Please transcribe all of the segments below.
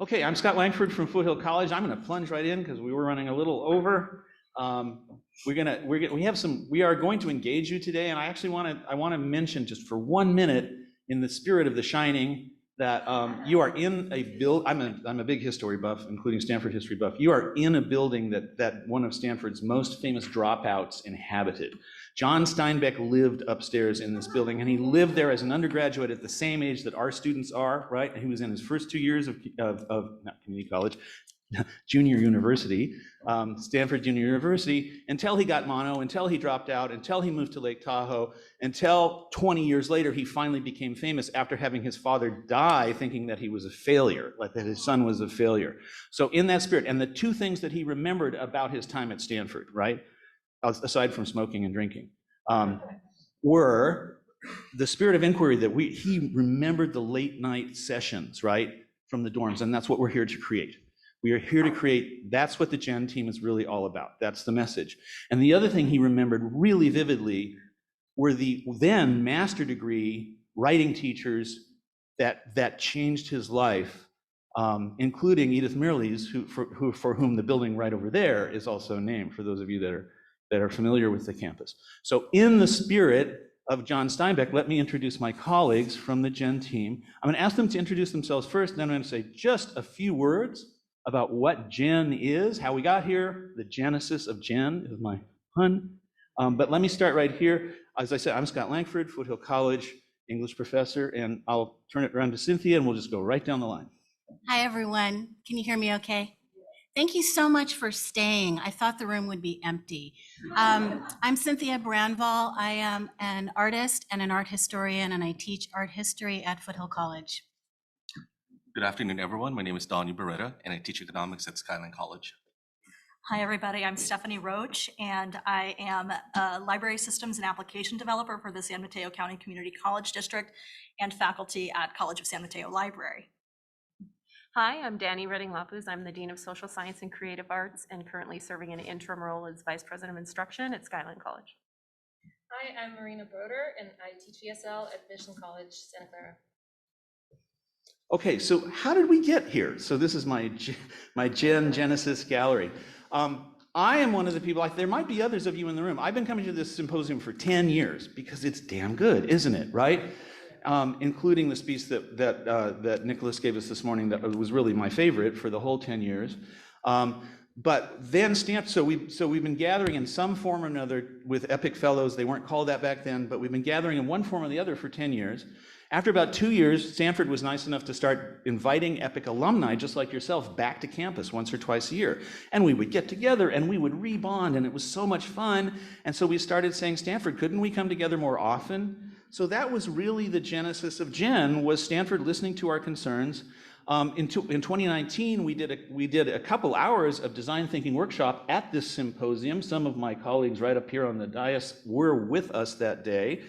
Okay, I'm Scott Langford from Foothill College. I'm going to plunge right in because we were running a little over. We are going to engage you today, and I want to mention just for 1 minute, in the spirit of The Shining, that you are in a build. I'm a big history buff, including Stanford history buff. You are in a building that one of Stanford's most famous dropouts inhabited. John Steinbeck lived upstairs in this building, and he lived there as an undergraduate at the same age that our students are, right? And he was in his first 2 years of not community college, junior university, Stanford Junior University, until he got mono, until he dropped out, until he moved to Lake Tahoe, until 20 years later, he finally became famous after having his father die thinking that he was a failure, like that his son was a failure. So in that spirit, and the two things that he remembered about his time at Stanford, right, aside from smoking and drinking, were the spirit of inquiry that he remembered the late night sessions, right, from the dorms, and that's what we're here to create. We are here to create, that's what the Gen team is really all about. That's the message. And the other thing he remembered really vividly were the then master degree writing teachers that changed his life, including Edith Mirrlees, for whom the building right over there is also named, for those of you that are familiar with the campus. So in the spirit of John Steinbeck, let me introduce my colleagues from the Gen team. I'm going to ask them to introduce themselves first, and then I'm going to say just a few words about what Gen is, how we got here. The genesis of Gen is my pun. But let me start right here. As I said, I'm Scott Langford, Foothill College English professor, and I'll turn it around to Cynthia, and we'll just go right down the line. Hi, everyone. Can you hear me okay? Thank you so much for staying. I thought the room would be empty. I'm Cynthia Branvall. I am an artist and an art historian, and I teach art history at Foothill College. Good afternoon, everyone. My name is Donnie Beretta, and I teach economics at Skyline College. Hi, everybody. I'm Stephanie Roach, and I am a library systems and application developer for the San Mateo County Community College District and faculty at College of San Mateo Library. Hi, I'm Danny Redding-Lapuz. I'm the Dean of Social Science and Creative Arts and currently serving an interim role as Vice President of Instruction at Skyline College. Hi, I'm Marina Broder, and I teach ESL at Mission College, Santa Clara. Okay, so how did we get here? So this is my Gen Genesis gallery. I am one of the people, there might be others of you in the room. I've been coming to this symposium for 10 years because it's damn good, isn't it, right? Including the speech that Nicholas gave us this morning that was really my favorite for the whole 10 years. But then so we've been gathering in some form or another with Epic Fellows. They weren't called that back then, but we've been gathering in one form or the other for 10 years. After about 2 years, Stanford was nice enough to start inviting Epic alumni, just like yourself, back to campus once or twice a year. And we would get together and we would rebond, and it was so much fun. And so we started saying, Stanford, couldn't we come together more often? So that was really the genesis of Gen, was Stanford listening to our concerns. In 2019, we did a couple hours of design thinking workshop at this symposium. Some of my colleagues right up here on the dais were with us that day.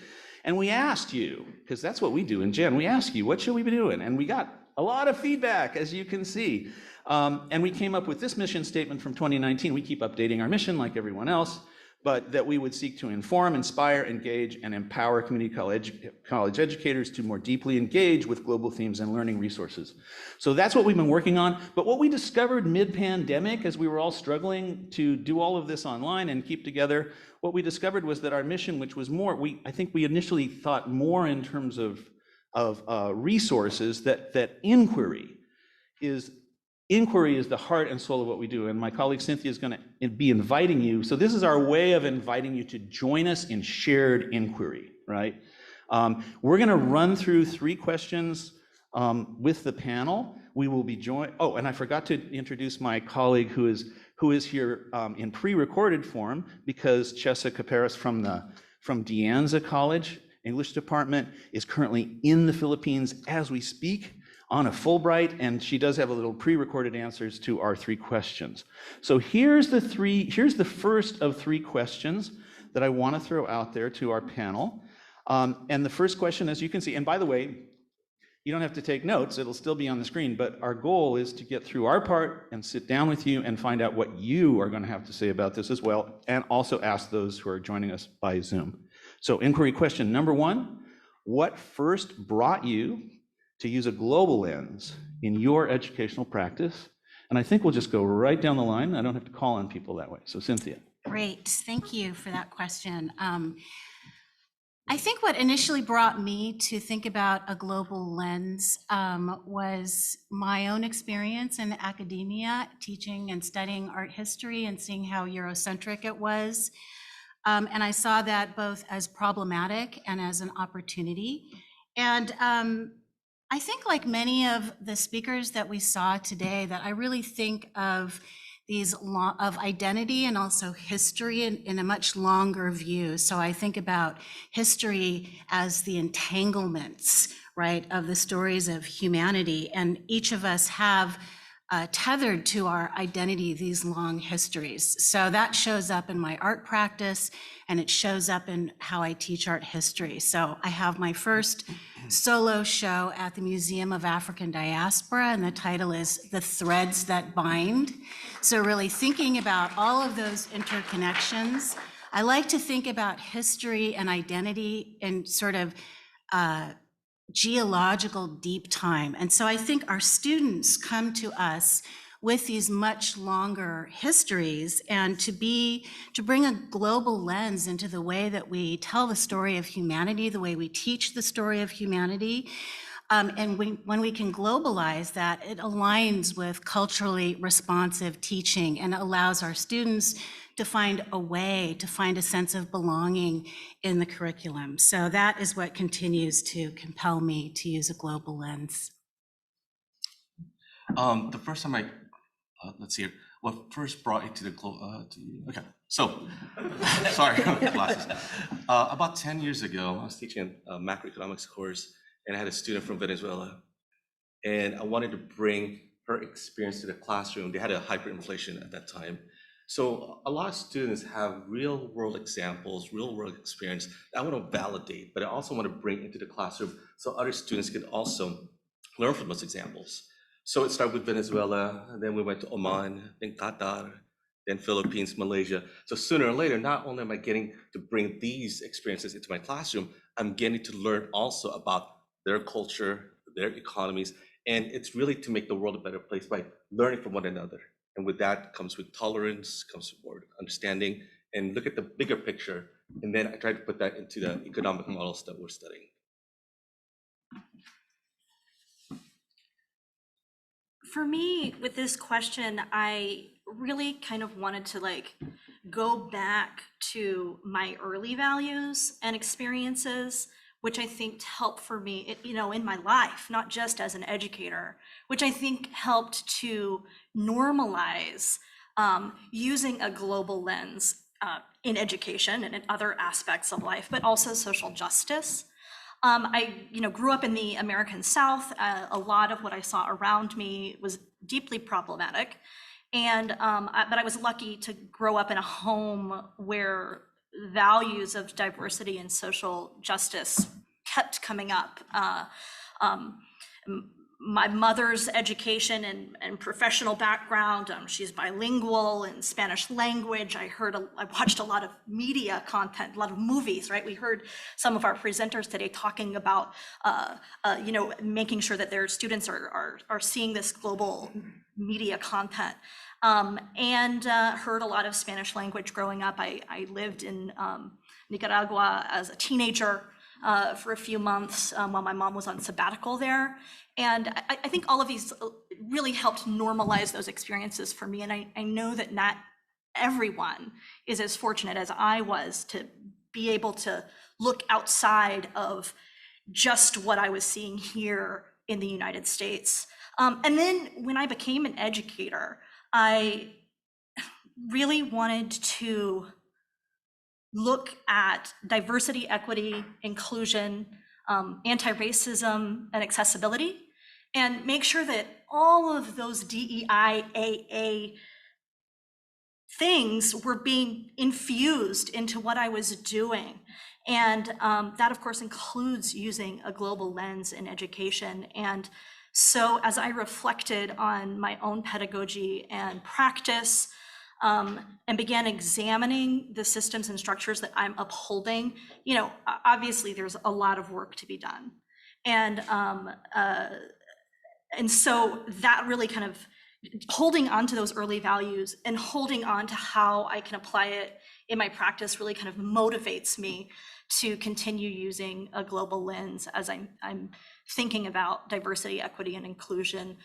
And we asked you, because that's what we do in Gen, we ask you, what should we be doing? And we got a lot of feedback, as you can see. And we came up with this mission statement from 2019. We keep updating our mission like everyone else, but that we would seek to inform, inspire, engage, and empower community college educators to more deeply engage with global themes and learning resources. So that's what we've been working on. But what we discovered mid-pandemic, as we were all struggling to do all of this online and keep together, what we discovered was that our mission, which was more, I think we initially thought more in terms of resources, that inquiry is the heart and soul of what we do. And my colleague Cynthia is going to be inviting you. So this is our way of inviting you to join us in shared inquiry, right? We're going to run through 3 questions with the panel. We will be joined. Oh, and I forgot to introduce my colleague who is here in pre-recorded form, because Chesa Caparas from De Anza College English Department is currently in the Philippines as we speak on a Fulbright, and she does have a little pre-recorded answers to our 3 questions. So here's the first of 3 questions that I want to throw out there to our panel. And the first question, as you can see, and by the way, you don't have to take notes, it'll still be on the screen, but our goal is to get through our part and sit down with you and find out what you are going to have to say about this as well, and also ask those who are joining us by Zoom. So inquiry question number 1, what first brought you to use a global lens in your educational practice? And I think we'll just go right down the line. I don't have to call on people that way. So Cynthia. Great, thank you for that question. I think what initially brought me to think about a global lens was my own experience in academia, teaching and studying art history and seeing how Eurocentric it was. And I saw that both as problematic and as an opportunity. And I think, like many of the speakers that we saw today, that I really think of of identity and also history in a much longer view. So I think about history as the entanglements, right, of the stories of humanity. And each of us have tethered to our identity these long histories. So that shows up in my art practice, and it shows up in how I teach art history. So I have my first solo show at the Museum of African Diaspora, and the title is The Threads That Bind. So really thinking about all of those interconnections. I like to think about history and identity in sort of geological deep time. And so I think our students come to us with these much longer histories, and to bring a global lens into the way that we tell the story of humanity, the way we teach the story of humanity. And when we can globalize that, it aligns with culturally responsive teaching and allows our students to find a way, to find a sense of belonging in the curriculum. So that is what continues to compel me to use a global lens. The first time let's see here, what first brought you to the okay, so, sorry, glasses. About 10 years ago, I was teaching a macroeconomics course, and I had a student from Venezuela, and I wanted to bring her experience to the classroom. They had a hyperinflation at that time. So a lot of students have real world examples, real world experience that I want to validate, but I also want to bring into the classroom so other students can also learn from those examples. So it started with Venezuela, and then we went to Oman, then Qatar, then Philippines, Malaysia. So sooner or later, not only am I getting to bring these experiences into my classroom, I'm getting to learn also about their culture, their economies, and it's really to make the world a better place by learning from one another. And with that comes with tolerance, comes with more understanding, and look at the bigger picture. And then I try to put that into the economic models that we're studying. For me, with this question, I really kind of wanted to go back to my early values and experiences, which I think helped for me, in my life, not just as an educator, which I think helped to normalize using a global lens in education and in other aspects of life, but also social justice. I grew up in the American South. A lot of what I saw around me was deeply problematic. And but I was lucky to grow up in a home where values of diversity and social justice kept coming up. My mother's education and professional background, she's bilingual in Spanish language. I watched a lot of media content, a lot of movies, right? We heard some of our presenters today talking about, making sure that their students are seeing this global media content, and heard a lot of Spanish language growing up. I lived in Nicaragua as a teenager for a few months while my mom was on sabbatical there. And I think all of these really helped normalize those experiences for me. And I know that not everyone is as fortunate as I was to be able to look outside of just what I was seeing here in the United States. And then when I became an educator, I really wanted to look at diversity, equity, inclusion, anti-racism, and accessibility, and make sure that all of those DEIAA things were being infused into what I was doing. And that, of course, includes using a global lens in education. And so as I reflected on my own pedagogy and practice, and began examining the systems and structures that I'm upholding, obviously there's a lot of work to be done. And And so that really kind of holding on to those early values and holding on to how I can apply it in my practice really kind of motivates me to continue using a global lens as I'm thinking about diversity, equity, and inclusion,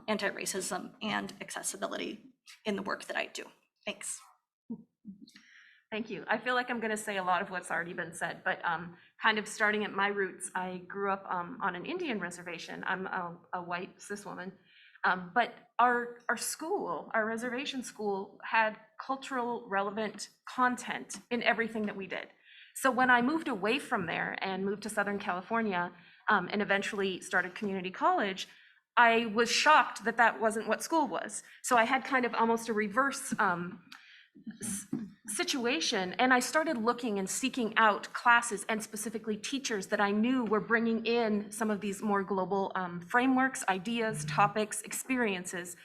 anti-racism, and accessibility in the work that I do. Thanks. Thank you. I feel like I'm going to say a lot of what's already been said, but kind of starting at my roots, I grew up on an Indian reservation. I'm a white cis woman, but our school, our reservation school, had cultural relevant content in everything that we did. So when I moved away from there and moved to Southern California and eventually started community college, I was shocked that that wasn't what school was. So I had kind of almost a reverse situation, and I started looking and seeking out classes and specifically teachers that I knew were bringing in some of these more global frameworks, ideas, topics, experiences.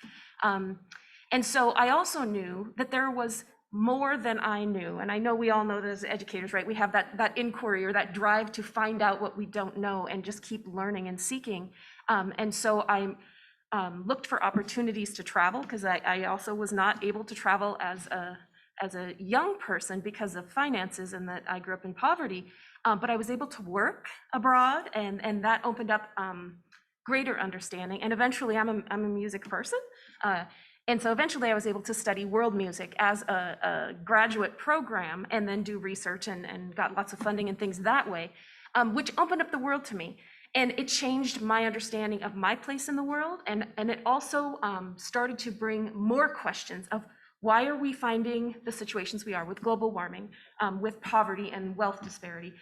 And so I also knew that there was more than I knew. And I know we all know that as educators, right? We have that inquiry or that drive to find out what we don't know and just keep learning and seeking. And so I looked for opportunities to travel, because I also was not able to travel as a young person because of finances and that I grew up in poverty. But I was able to work abroad, and that opened up greater understanding. And eventually I'm a music person. And so eventually I was able to study world music as a graduate program and then do research and got lots of funding and things that way, which opened up the world to me. And it changed my understanding of my place in the world. And it also started to bring more questions of why are we finding the situations we are with global warming, with poverty and wealth disparity.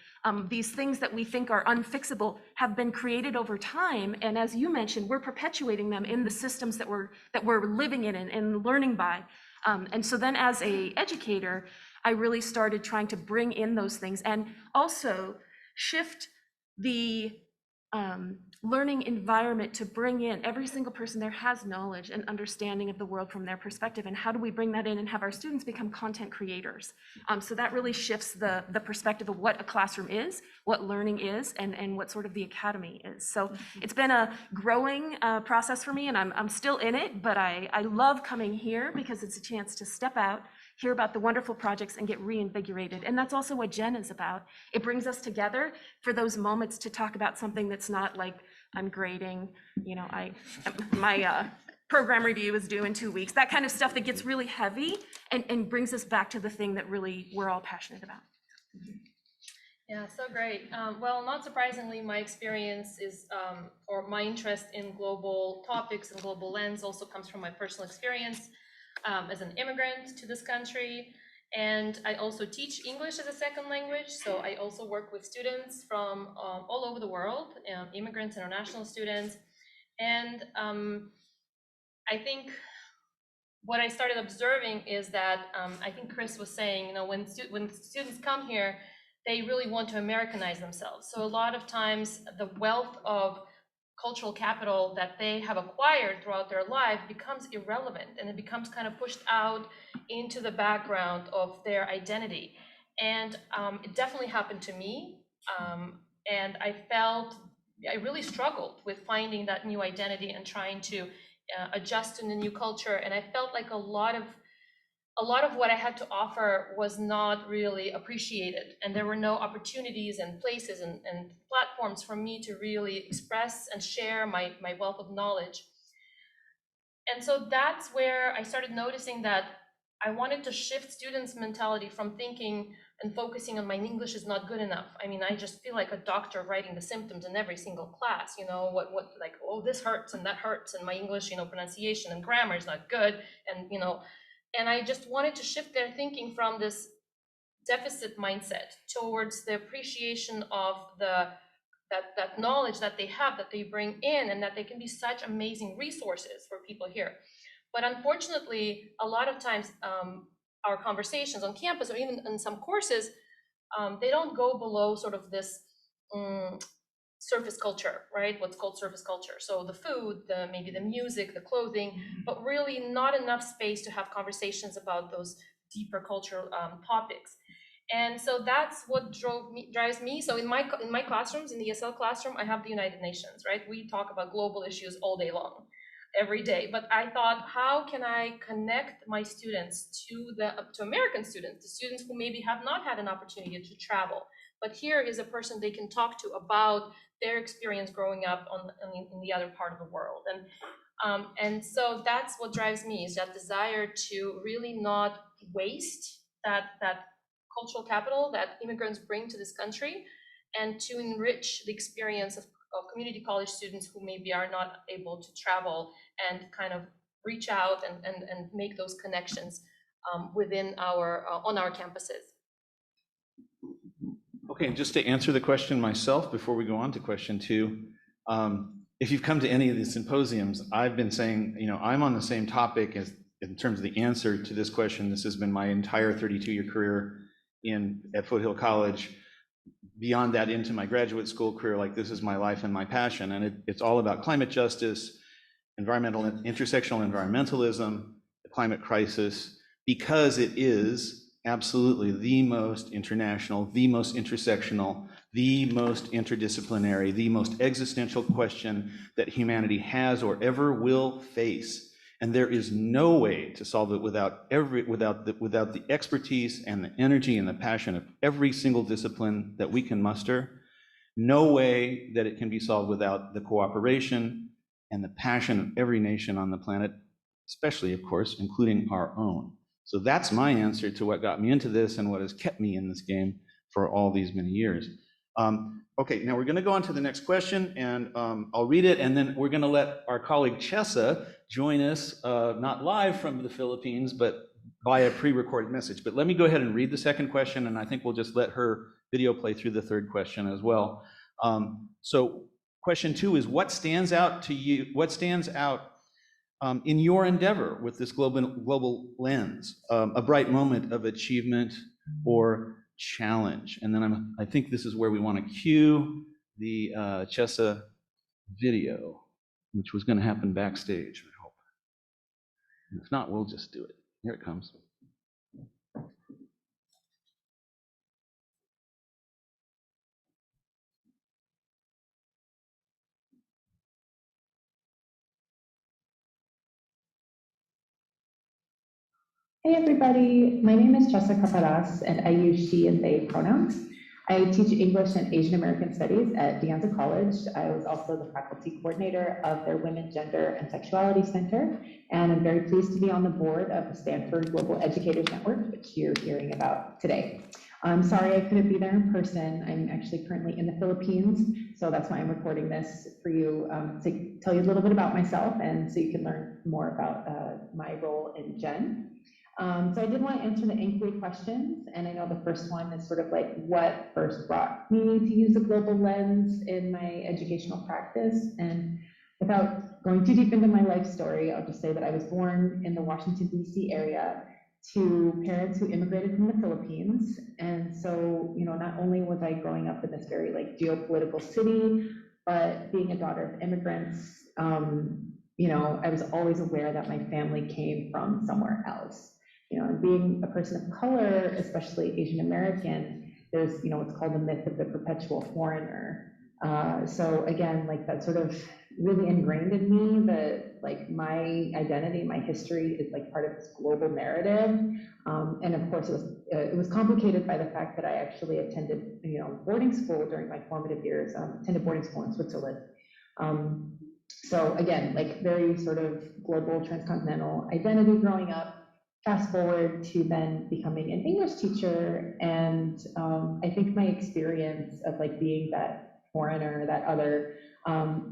These things that we think are unfixable have been created over time. And as you mentioned, we're perpetuating them in the systems that we're living in and learning by. And so then as an educator, I really started trying to bring in those things and also shift the learning environment to bring in every single person there has knowledge and understanding of the world from their perspective, and how do we bring that in and have our students become content creators. So that really shifts the perspective of what a classroom is, what learning is, and what sort of the academy is. So it's been a growing process for me, and I'm still in it, but I love coming here because it's a chance to step out, hear about the wonderful projects, and get reinvigorated. And that's also what Jen is about. It brings us together for those moments to talk about something that's not like I'm grading, you know, my program review is due in 2 weeks, that kind of stuff that gets really heavy and brings us back to the thing that really we're all passionate about. Yeah, so great. Well, not surprisingly, my experience is, or my interest in global topics and global lens also comes from my personal experience as an immigrant to this country. And I also teach English as a second language. So I also work with students from all over the world, immigrants, international students. And I think what I started observing is that I think Chris was saying, you know, when students come here, they really want to Americanize themselves. So a lot of times the wealth of cultural capital that they have acquired throughout their life becomes irrelevant, and it becomes kind of pushed out into the background of their identity. And it definitely happened to me. And I really struggled with finding that new identity and trying to adjust to the new culture. And I felt like a lot of what I had to offer was not really appreciated, and there were no opportunities and places and platforms for me to really express and share my wealth of knowledge. And so that's where I started noticing that I wanted to shift students' mentality from thinking and focusing on my English is not good enough. I mean, I just feel like a doctor writing the symptoms in every single class, you know, what like, oh, this hurts and that hurts, and my English, you know, pronunciation and grammar is not good, and, you know, and I just wanted to shift their thinking from this deficit mindset towards the appreciation of that knowledge that they have, that they bring in, and that they can be such amazing resources for people here. But unfortunately, a lot of times our conversations on campus or even in some courses, they don't go below sort of this surface culture, right? What's called surface culture. So the food, maybe the music, the clothing, but really not enough space to have conversations about those deeper cultural topics. And so that's what drives me. So in my classrooms, in the ESL classroom, I have the United Nations, right? We talk about global issues all day long, every day. But I thought, how can I connect my students to American students, the students who maybe have not had an opportunity to travel, but here is a person they can talk to about their experience growing up in the other part of the world. And so that's what drives me, is that desire to really not waste that cultural capital that immigrants bring to this country, and to enrich the experience of community college students who maybe are not able to travel, and kind of reach out and make those connections within on our campuses. Okay, and just to answer the question myself before we go on to question 2, if you've come to any of the symposiums, I've been saying, I'm on the same topic as in terms of the answer to this question. This has been my entire 32-year career at Foothill College. Beyond that, into my graduate school career, like this is my life and my passion, and it's all about climate justice, intersectional environmentalism, the climate crisis, because it is absolutely the most international, the most intersectional, the most interdisciplinary, the most existential question that humanity has or ever will face. And there is no way to solve it without the expertise and the energy and the passion of every single discipline that we can muster. No way that it can be solved without the cooperation and the passion of every nation on the planet, especially, of course, including our own. So that's my answer to what got me into this and what has kept me in this game for all these many years. Okay, now we're going to go on to the next question, and I'll read it, and then we're going to let our colleague Chessa join us, not live from the Philippines, but by a pre-recorded message. But let me go ahead and read the second question, and I think we'll just let her video play through the third question as well. So question 2 is, what stands out to you? What stands out in your endeavor with this global lens? A bright moment of achievement or challenge? And then I think this is where we want to cue the Chessa video, which was going to happen backstage, I hope. And if not, we'll just do it. Here it comes. Hey everybody, my name is Jessica Paras and I use she and they pronouns. I teach English and Asian American Studies at De Anza College. I was also the faculty coordinator of their Women, Gender, and Sexuality Center, and I'm very pleased to be on the board of the Stanford Global Educators Network, which you're hearing about today. I'm sorry I couldn't be there in person. I'm actually currently in the Philippines, so that's why I'm recording this for you, to tell you a little bit about myself and so you can learn more about my role in Gen. So I did want to answer the inquiry questions, and I know the first one is sort of like what first brought me to use a global lens in my educational practice. And without going too deep into my life story, I'll just say that I was born in the Washington, D.C. area to parents who immigrated from the Philippines. And so, not only was I growing up in this very like geopolitical city, but being a daughter of immigrants, I was always aware that my family came from somewhere else. And being a person of color, especially Asian American, there's, what's called the myth of the perpetual foreigner. So again, like that sort of really ingrained in me that like my identity, my history is like part of this global narrative. And of course it was complicated by the fact that I actually attended, boarding school during my formative years, attended boarding school in Switzerland. So again, like very sort of global transcontinental identity growing up. Fast forward to then becoming an English teacher, and I think my experience of like being that foreigner, that other,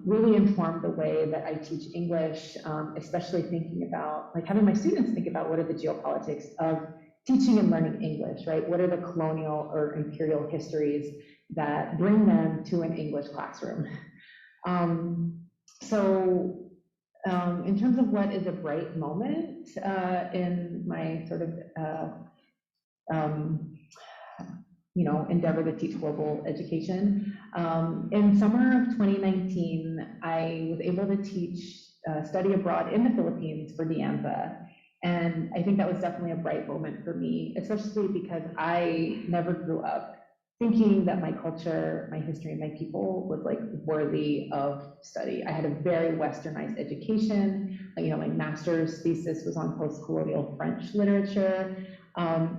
really informed the way that I teach English, especially thinking about like having my students think about what are the geopolitics of teaching and learning English, right? What are the colonial or imperial histories that bring them to an English classroom? In terms of what is a bright moment in my sort of endeavor to teach global education, in summer of 2019, I was able to teach study abroad in the Philippines for De Anza. And I think that was definitely a bright moment for me, especially because I never grew up thinking that my culture, my history, and my people was like worthy of study. I had a very westernized education. My master's thesis was on post-colonial French literature.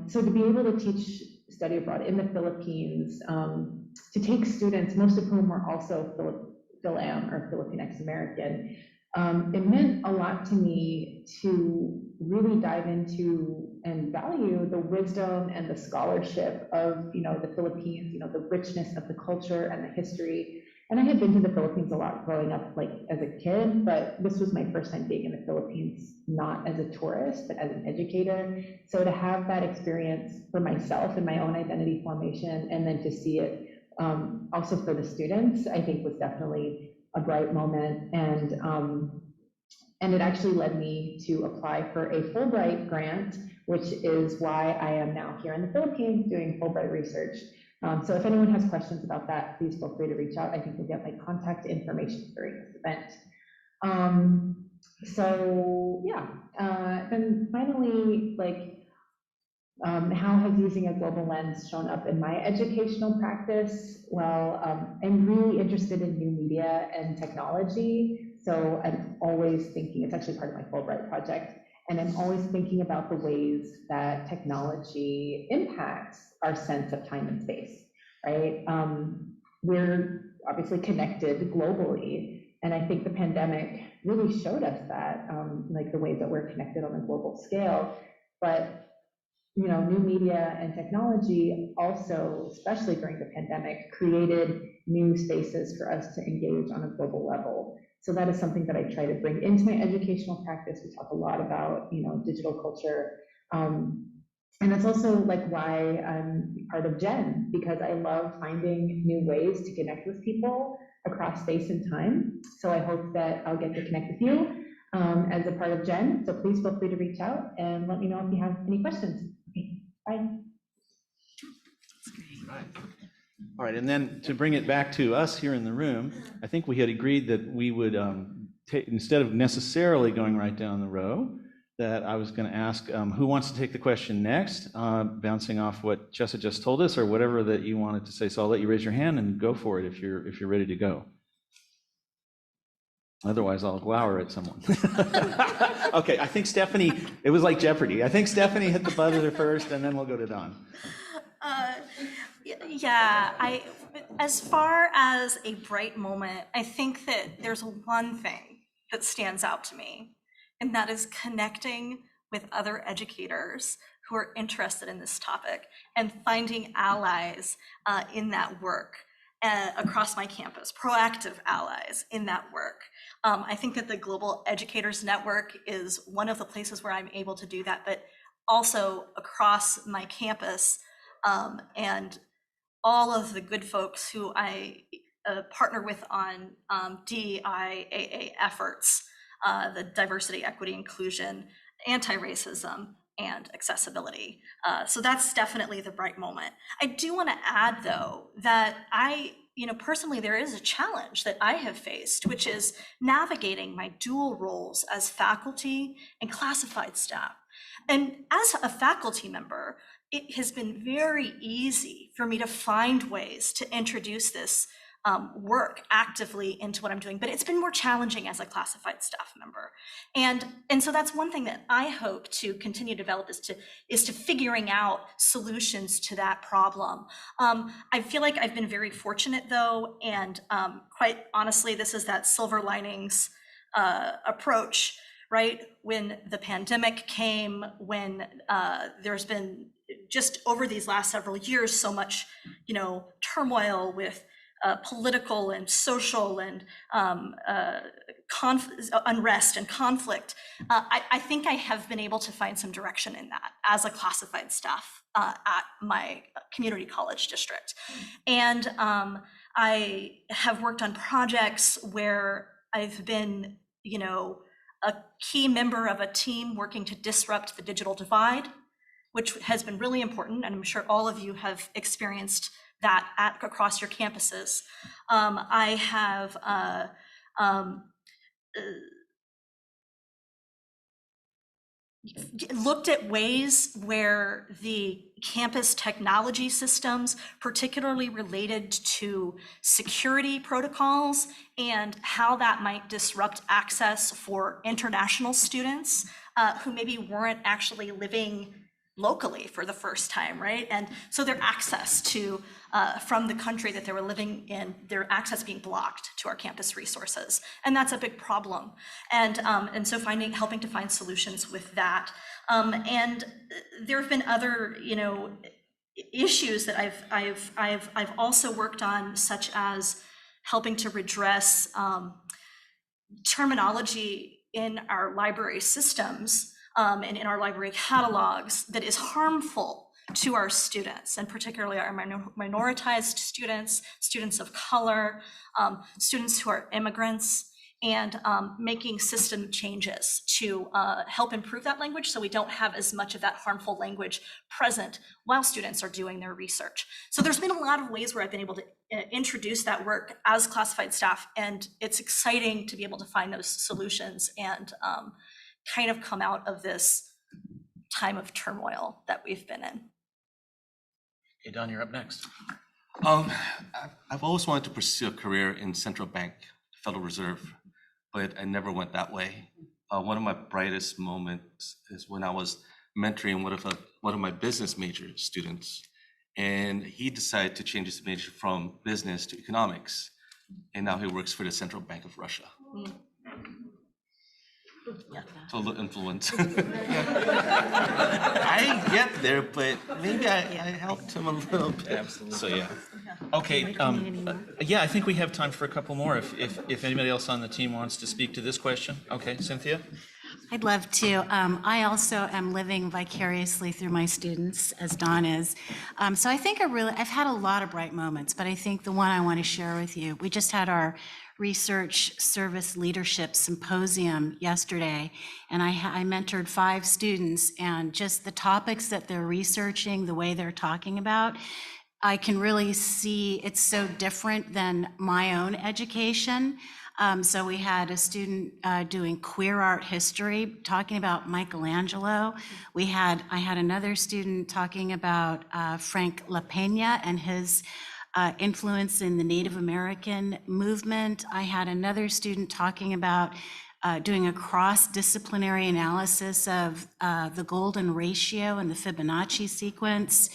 So to be able to teach study abroad in the Philippines, to take students, most of whom were also Phil-Am or Filipinx American, it meant a lot to me to really dive into and value the wisdom and the scholarship of, the Philippines, the richness of the culture and the history. And I had been to the Philippines a lot growing up, like as a kid, but this was my first time being in the Philippines, not as a tourist, but as an educator. So to have that experience for myself and my own identity formation, and then to see it also for the students, I think was definitely a bright moment. And it actually led me to apply for a Fulbright grant, which is why I am now here in the Philippines doing Fulbright research. So if anyone has questions about that, please feel free to reach out. I think you'll get my contact information during this event. Then finally, how has using a global lens shown up in my educational practice? Well, I'm really interested in new media and technology. So I'm always thinking, it's actually part of my Fulbright project, and I'm always thinking about the ways that technology impacts our sense of time and space, right? We're obviously connected globally, and I think the pandemic really showed us that, the ways that we're connected on a global scale. But new media and technology also, especially during the pandemic, created new spaces for us to engage on a global level. So that is something that I try to bring into my educational practice. We talk a lot about, digital culture. And that's also why I'm part of GEN, because I love finding new ways to connect with people across space and time. So I hope that I'll get to connect with you as a part of GEN. So please feel free to reach out and let me know if you have any questions. Okay, bye. All right, and then to bring it back to us here in the room, I think we had agreed that we would, instead of necessarily going right down the row, that I was going to ask who wants to take the question next, bouncing off what Jessa just told us, or whatever that you wanted to say. So I'll let you raise your hand and go for it if you're ready to go. Otherwise, I'll glower at someone. Okay, I think Stephanie, it was like Jeopardy. I think Stephanie hit the buzzer first, and then we'll go to Don. As far as a bright moment, I think that there's one thing that stands out to me, and that is connecting with other educators who are interested in this topic and finding allies in that work across my campus, proactive allies in that work. I think that the Global Educators Network is one of the places where I'm able to do that, but also across my campus, and all of the good folks who I partner with on DIAA efforts, the diversity, equity, inclusion, anti-racism, and accessibility. So that's definitely the bright moment. I do want to add, though, that personally, there is a challenge that I have faced, which is navigating my dual roles as faculty and classified staff. And as a faculty member, it has been very easy for me to find ways to introduce this work actively into what I'm doing, but it's been more challenging as a classified staff member. And so that's one thing that I hope to continue to develop is to figuring out solutions to that problem. I feel like I've been very fortunate, though, and quite honestly, this is that silver linings approach, right? When the pandemic came, when there's been just over these last several years so much, turmoil with political and social and unrest and conflict, I think I have been able to find some direction in that as a classified staff at my community college district. And I have worked on projects where I've been, a key member of a team working to disrupt the digital divide, which has been really important, and I'm sure all of you have experienced that across your campuses. I have looked at ways where the campus technology systems, particularly related to security protocols and how that might disrupt access for international students who maybe weren't actually living locally for the first time, right? And so their access to, from the country that they were living in, their access being blocked to our campus resources. And that's a big problem. And so helping to find solutions with that. And there have been other, issues that I've also worked on, such as helping to redress terminology in our library systems and in our library catalogs that is harmful to our students, and particularly our minoritized students, students of color, students who are immigrants, and making system changes to help improve that language so we don't have as much of that harmful language present while students are doing their research. So there's been a lot of ways where I've been able to introduce that work as classified staff, and it's exciting to be able to find those solutions and kind of come out of this time of turmoil that we've been in. Okay, Don, you're up next. I've always wanted to pursue a career in central bank, Federal Reserve, but I never went that way. One of my brightest moments is when I was mentoring one of my business major students, and he decided to change his major from business to economics, and now he works for the Central Bank of Russia. Total influence. I get there, but maybe I helped him a little bit. Absolutely. So yeah. Okay, yeah, I think we have time for a couple more if anybody else on the team wants to speak to this question. Okay, Cynthia? I'd love to. I also am living vicariously through my students, as Dawn is. So I think I've had a lot of bright moments, but I think the one I want to share with you, we just had our Research Service Leadership Symposium yesterday, and I mentored 5 students, and just the topics that they're researching, the way they're talking about, I can really see it's so different than my own education. So we had a student doing queer art history, talking about Michelangelo. I had another student talking about Frank LaPena and his influence in the Native American movement. I had another student talking about doing a cross-disciplinary analysis of the golden ratio and the Fibonacci sequence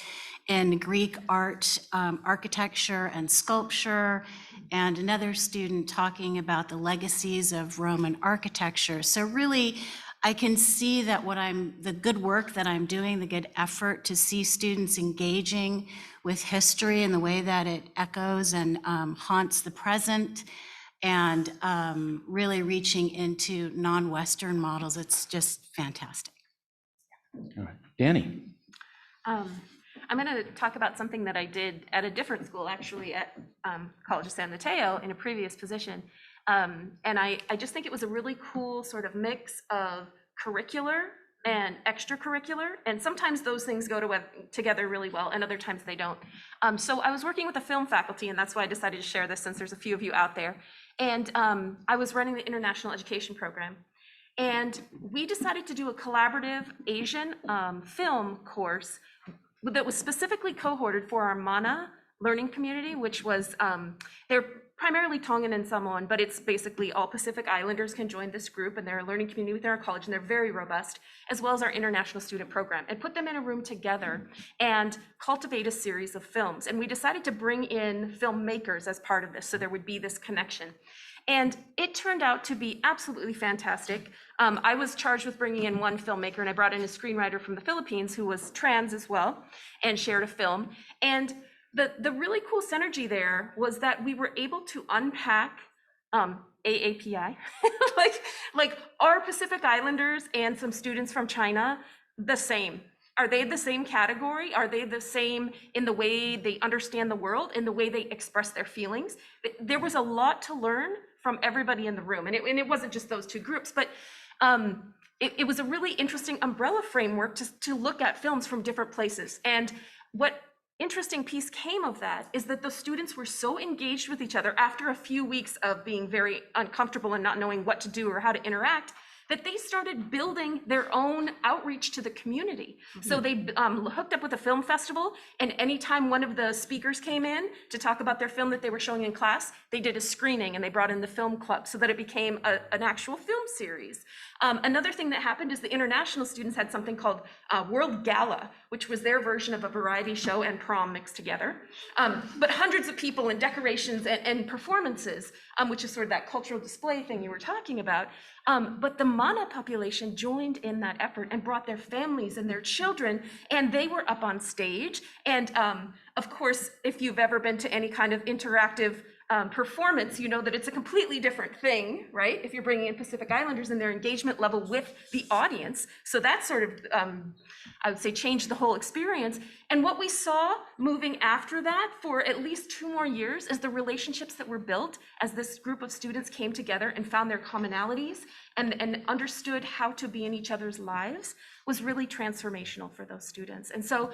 in Greek art, architecture and sculpture, and another student talking about the legacies of Roman architecture. So really, I can see that the good work that I'm doing, the good effort to see students engaging with history in the way that it echoes and haunts the present, and really reaching into non-Western models. It's just fantastic. All right, Danny. I'm going to talk about something that I did at a different school, actually at College of San Mateo in a previous position. And I just think it was a really cool sort of mix of curricular and extracurricular. And sometimes those things go together really well, and other times they don't. So I was working with the film faculty, and that's why I decided to share this since there's a few of you out there. And I was running the international education program. And we decided to do a collaborative Asian film course that was specifically cohorted for our Mana learning community, which was, they're primarily Tongan and Samoan, but it's basically all Pacific Islanders can join this group, and they're a learning community within our college, and they're very robust, as well as our international student program, and put them in a room together and cultivate a series of films. And we decided to bring in filmmakers as part of this, so there would be this connection. And it turned out to be absolutely fantastic. I was charged with bringing in one filmmaker, and I brought in a screenwriter from the Philippines who was trans as well and shared a film. And the really cool synergy there was that we were able to unpack AAPI, like our Pacific Islanders and some students from China, the same. Are they the same category? Are they the same in the way they understand the world, in the way they express their feelings? There was a lot to learn from everybody in the room. And it wasn't just those two groups, but it was a really interesting umbrella framework to look at films from different places. And what interesting piece came of that is that the students were so engaged with each other after a few weeks of being very uncomfortable and not knowing what to do or how to interact, that they started building their own outreach to the community. So they hooked up with a film festival, and anytime one of the speakers came in to talk about their film that they were showing in class, they did a screening and they brought in the film club so that it became an actual film series. Another thing that happened is the international students had something called World Gala, which was their version of a variety show and prom mixed together. But hundreds of people and decorations and performances, which is sort of that cultural display thing you were talking about. But the Mana population joined in that effort and brought their families and their children, and they were up on stage. And of course, if you've ever been to any kind of interactive performance, you know that it's a completely different thing, right? If you're bringing in Pacific Islanders and their engagement level with the audience. So that sort of, I would say, changed the whole experience. And what we saw moving after that for at least 2 more years is the relationships that were built as this group of students came together and found their commonalities and understood how to be in each other's lives was really transformational for those students. And so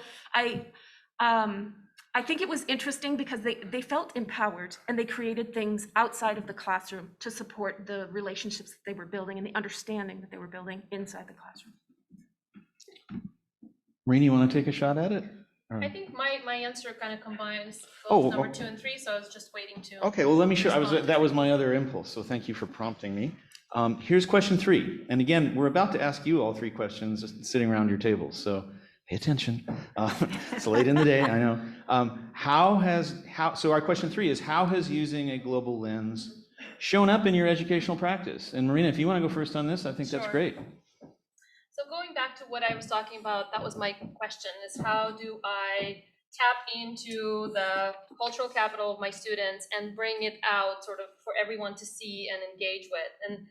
I think it was interesting because they felt empowered and they created things outside of the classroom to support the relationships that they were building and the understanding that they were building inside the classroom. Maureen, you want to take a shot at it? I think my answer kind of combines Oh, both number 2 and 3, so I was just waiting to. Okay, well, let me show, respond. that was my other impulse, so thank you for prompting me. Here's question 3, and again, we're about to ask you all 3 questions just sitting around your tables, so pay attention. It's late in the day, I know. So our question 3 is, how has using a global lens shown up in your educational practice? And Marina, if you want to go first on this, I think that's Sure. great. So going back to what I was talking about, that was my question, is how do I tap into the cultural capital of my students and bring it out sort of for everyone to see and engage with? And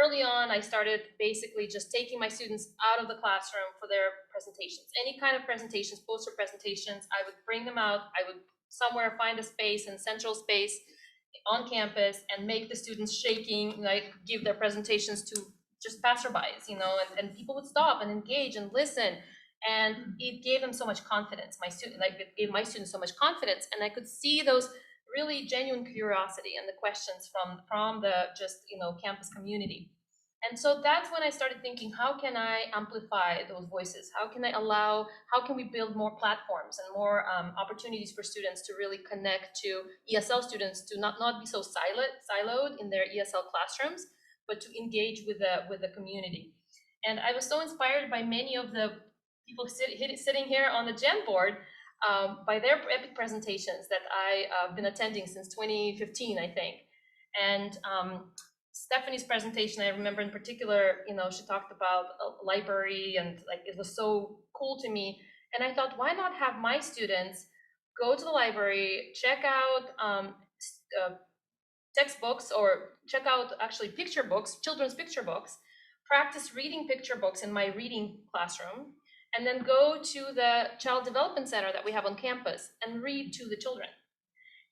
early on, I started basically just taking my students out of the classroom for their presentations. Any kind of presentations, poster presentations, I would bring them out. I would somewhere find a space, in central space on campus, and make the students shaking, like give their presentations to just passerbys, and people would stop and engage and listen. And it gave them so much confidence. It gave my students so much confidence, and I could see those really genuine curiosity and the questions from the campus community. And so that's when I started thinking, how can I amplify those voices? How can we build more platforms and more opportunities for students to really connect to ESL students, to not be so siloed in their ESL classrooms, but to engage with the community. And I was so inspired by many of the people sitting here on the Gen board, by their epic presentations that I've been attending since 2015, I think. And Stephanie's presentation, I remember in particular, she talked about a library, and it was so cool to me. And I thought, why not have my students go to the library, check out textbooks, or check out actually picture books, children's picture books, practice reading picture books in my reading classroom, and then go to the Child Development Center that we have on campus and read to the children.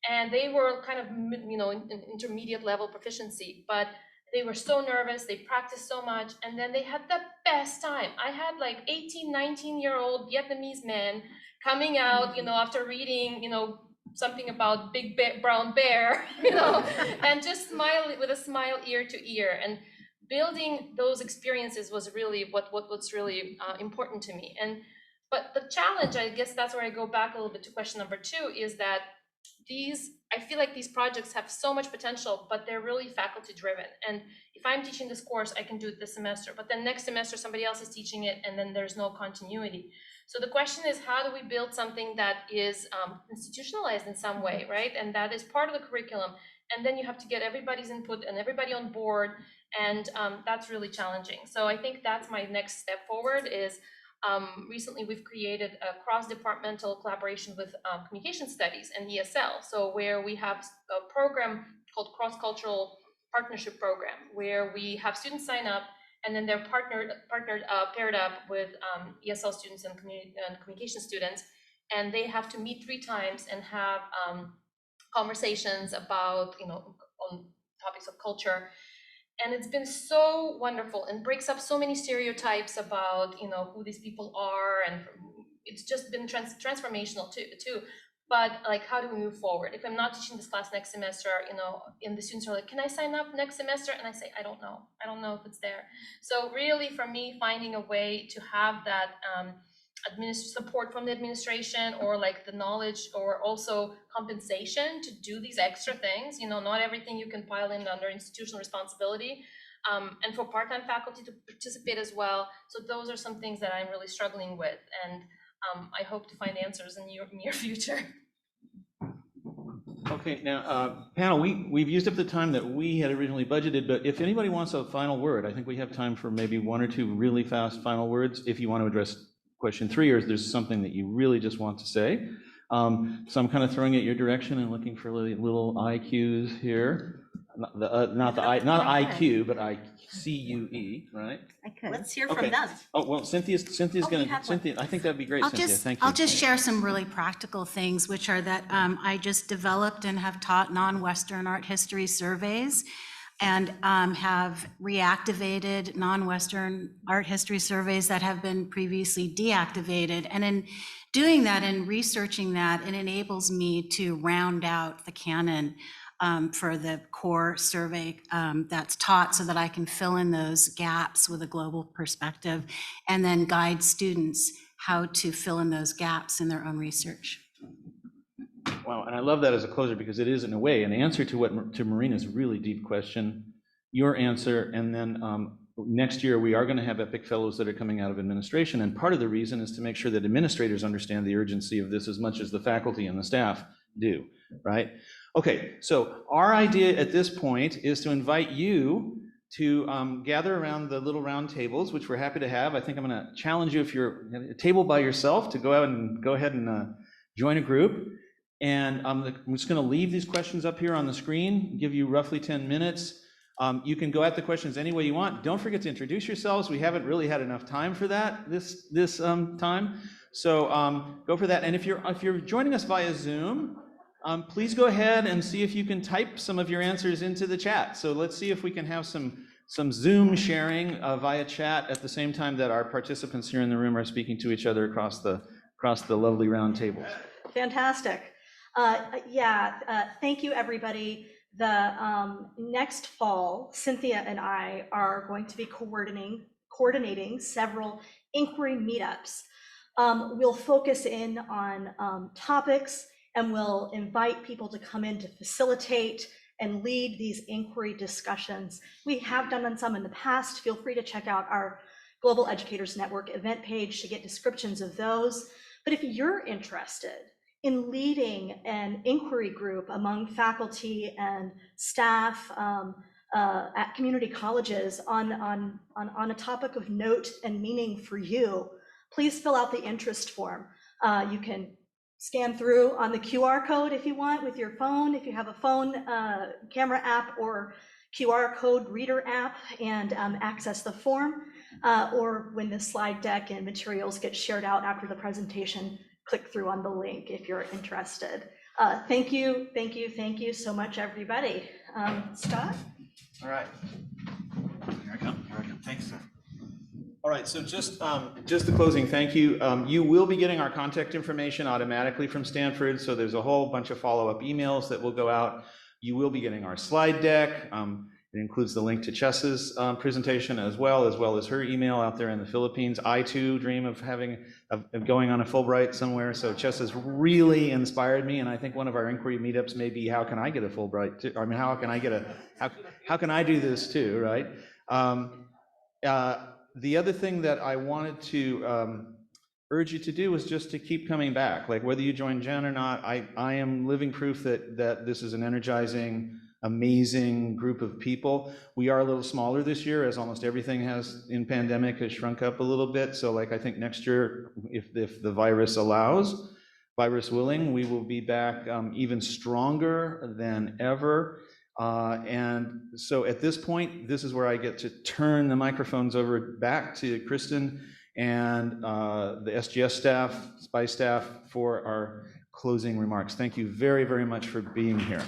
And they were kind of, in intermediate level proficiency, but they were so nervous, they practiced so much, and then they had the best time. I had like 18, 19-year-old Vietnamese men coming out, after reading, something about big brown bear, and just smile with a smile ear to ear. And building those experiences was really what's really important to me. But the challenge, I guess that's where I go back a little bit to question number 2, is that I feel like these projects have so much potential, but they're really faculty driven. And if I'm teaching this course, I can do it this semester, but then next semester somebody else is teaching it, and then there's no continuity. So the question is, how do we build something that is institutionalized in some way, right? And that is part of the curriculum. And then you have to get everybody's input and everybody on board. And that's really challenging. So I think that's my next step forward is, recently we've created a cross-departmental collaboration with communication studies and ESL. So where we have a program called Cross-Cultural Partnership Program, where we have students sign up, and then they're paired up with ESL students and communication students, and they have to meet 3 times and have conversations about, on topics of culture. And it's been so wonderful and breaks up so many stereotypes about, who these people are. And it's just been transformational too. but like, how do we move forward? If I'm not teaching this class next semester, and the students are like, can I sign up next semester? And I say, I don't know if it's there. So really, for me, finding a way to have that support from the administration, or like the knowledge, or also compensation to do these extra things. Not everything you can pile in under institutional responsibility, and for part-time faculty to participate as well. So those are some things that I'm really struggling with, and I hope to find answers in the near future. Okay, now, panel, we've used up the time that we had originally budgeted, but if anybody wants a final word, I think we have time for maybe one or two really fast final words if you want to address question 3, or if there's something that you really just want to say. So I'm kind of throwing it your direction and looking for little IQs here. Not IQ, but ICUE, right? I could. Let's hear from Okay. them. Oh, well, Cynthia's gonna, have one. Cynthia, I think that'd be great, Cynthia, thank you. I'll just share some really practical things, which are that I just developed and have taught non-Western art history surveys, and have reactivated non-Western art history surveys that have been previously deactivated. And in doing that and researching that, it enables me to round out the canon for the core survey that's taught, so that I can fill in those gaps with a global perspective, and then guide students how to fill in those gaps in their own research. Wow, and I love that as a closer, because it is, in a way, an answer to Marina's really deep question, your answer, and then next year we are going to have EPIC fellows that are coming out of administration, and part of the reason is to make sure that administrators understand the urgency of this as much as the faculty and the staff do, right? Okay, so our idea at this point is to invite you to gather around the little round tables, which we're happy to have. I think I'm going to challenge you, if you're at a table by yourself, to go ahead and join a group. And I'm just going to leave these questions up here on the screen, give you roughly 10 minutes. You can go at the questions any way you want. Don't forget to introduce yourselves. We haven't really had enough time for that this time. So go for that. And if you're joining us via Zoom, please go ahead and see if you can type some of your answers into the chat. So let's see if we can have some Zoom sharing via chat at the same time that our participants here in the room are speaking to each other across the lovely round tables. Fantastic. Thank you, everybody. The next fall, Cynthia and I are going to be coordinating several inquiry meetups. We'll focus in on topics, and we'll invite people to come in to facilitate and lead these inquiry discussions. We have done some in the past. Feel free to check out our Global Educators Network event page to get descriptions of those. But if you're interested in leading an inquiry group among faculty and staff at community colleges on a topic of note and meaning for you, please fill out the interest form. You can scan through on the QR code if you want with your phone, if you have a phone camera app or QR code reader app, and access the form. Or when the slide deck and materials get shared out after the presentation, click through on the link if you're interested. Thank you so much, everybody. Scott? All right. Here I come. Thanks, sir. All right, so just the closing, thank you. You will be getting our contact information automatically from Stanford, so there's a whole bunch of follow-up emails that will go out. You will be getting our slide deck. It includes the link to Chessa's presentation as well as her email out there in the Philippines. I too dream of going on a Fulbright somewhere, so Chessa's really inspired me, and I think one of our inquiry meetups may be, how can I get a Fulbright too? I mean, how can I do this too, right? The other thing that I wanted to urge you to do is just to keep coming back. Like, whether you join Jen or not, I am living proof that this is an energizing, amazing group of people. We are a little smaller this year, as almost everything in pandemic has shrunk up a little bit. So I think next year, if the virus allows, virus willing, we will be back even stronger than ever. And so at this point, this is where I get to turn the microphones over back to Kristen and the SGS staff, SPI staff, for our closing remarks. Thank you very, very much for being here.